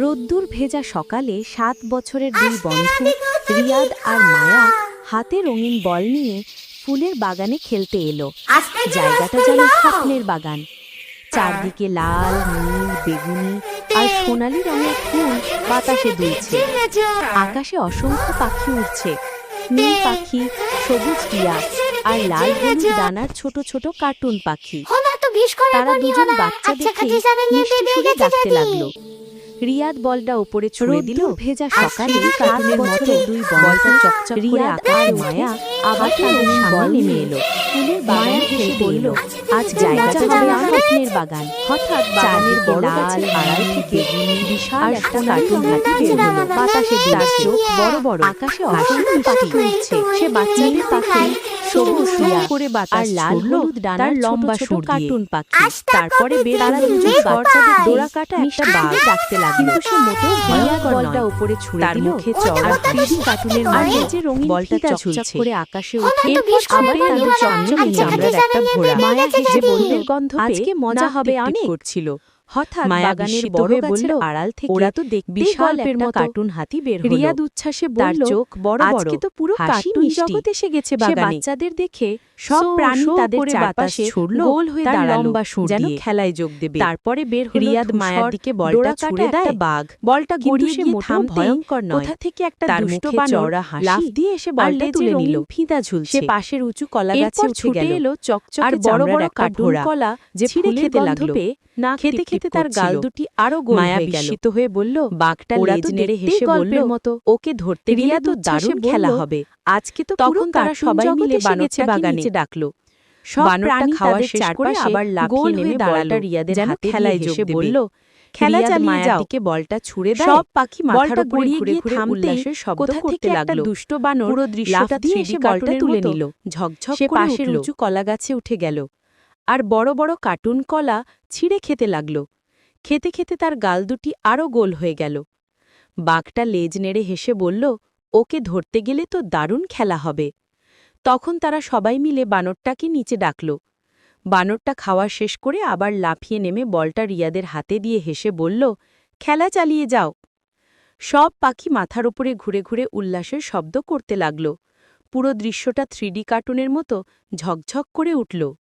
রোদ্দুর ভেজা সকালে ৭ বছরের দুই বন্ধু রিয়াদ আর মায়া হাতে রঙিন বল নিয়ে ফুলের বাগানে খেলতে এলো। জায়গাটা যেন স্বপ্নের বাগান। চারদিকে লাল, নীল, বেগুনি আর সোনালী রঙের ফুল বাতাসে দুলছে। আকাশে অসংখ্য পাখি উড়ছে, নীল পাখি, সবুজ টিয়া আর লাল হলুদ ডানার ছোট ছোট কার্টুন পাখি। তারা দুজন বাচ্চা দেখে মিষ্টি সুরে ডাকতে লাগলো। রিয়াদ বলটা উপরে ছুঁড়ে দিল। ভেজা সকালে কার্টুনের মতো দুই বলটা চকচক করে আকাশ মায়া আবার তাদের সামনে নেমে এলো। ফুলের বাগান হেসে বলল, আজ জায়গাটা যেন স্বপ্নের বাগান। হঠাৎ বাগানের বড় গাছের আড়াল থেকে বিশাল একটা কার্টুন হাতি বের হলো। বাতাসে দুলছে, বড় বড় আকাশে অসংখ্য পাখি উড়ছে। সে বাচ্চাদের পাখি সবুজ টিয়া করে বাতাস লাল হলুদ ডানার লম্বা সুর কার্টুন পাখি। তারপরে তারা দুজন বাচ্চাদের দোড়া কাটা একটা বাঘ ডাকতে লাগলো। কিন্তু সে মোটেও ভয়ঙ্কর বলটা উপরে ছুঁড়ে দিল। মুখে চড়া হাসি, কার্টুনের মাঝে যে রঙিন বলটা চকচক করে আকাশে উঠে। এরপর ছুটে এলো চকচকে চামড়ার একটা ঘোড়া। মায়া হেসে বলল, গন্ধ আজকে মজা হবে অনেক করছিল। হঠাৎ বাগানের বড় গাছের আড়াল থেকে ওরা তো বিশাল একটা কার্টুন হাতি বের হলো। রিয়াদ উচ্ছ্বাসে বলল, চোখ বড় বড়, আজকে তো পুরো কার্টুন জগৎ এসে গেছে বাগানে। বাচ্চাদের দেখে সব প্রাণী তাদের চারপাশে ছুটলো, গোল হয়ে দাঁড়ালো, লম্বা সুর যেন খেলায় যোগ দেবে। তারপরে বের হলো রিয়াদ মায়ার দিকে বলটা ছুড়ে দেয়। বাঘ বলটা গড়িয়ে গিয়ে মোটেও ভয়ঙ্কর নয়। কোথা থেকে একটা দুষ্ট বানর লাফ দিয়ে এসে বলটা তুলে নিল। ফিদা ঝুলছে। সে পাশের উঁচু কলা গাছে উঠে গেল। চকচকে আর বড় বড় কার্টুন কলা যে ছিঁড়ে খেতে লাগলো। না খেতে খেতে তার গাল দুটি আরো গোল হয়ে গেল। বিস্মিত হয়ে বলল, বাঘটা লেজ নেড়ে হেসে বলল, ওকে ধরতে গেলে তো দারুণ খেলা হবে। আজকে তো তখন তারা সবাই মিলে বানরকে বাগানে ডাকলো। সব প্রাণী খাওয়া শেষ করে আবার লাফিয়ে নেমে দাঁড়ালো। রিয়াদের হাতে খেলায় যোগ বলল, খেলা চালিয়ে যাও। দিকে বলটা ছুঁড়ে দেয়। সব পাখি মাথার উপরে ঘুরে ঘুরে উল্লাসের শব্দ করতে লাগলো। দুষ্ট বানর পুরো দৃশ্যটা দিয়ে এসে বলটা তুলে নিল। ঝকঝক করে পাশের উঁচু কলা গাছে উঠে গেল আর বড় বড় কার্টুন কলা ছিঁড়ে খেতে লাগল। খেতে খেতে তার গাল দুটি আরো গোল হয়ে গেল। বাঘটা লেজ নেড়ে হেসে বলল, ওকে ধরতে গেলে তো দারুণ খেলা হবে। তখন তারা সবাই মিলে বানরটাকে নিচে ডাকল। বানরটা খাওয়া শেষ করে আবার লাফিয়ে নেমে বলটা রিয়াদের হাতে দিয়ে হেসে বলল, খেলা চালিয়ে যাও। সব পাখি মাথার উপরে ঘুরে ঘুরে উল্লাসের শব্দ করতে লাগল। পুরো দৃশ্যটা 3D কার্টুনের মতো ঝকঝক করে উঠল।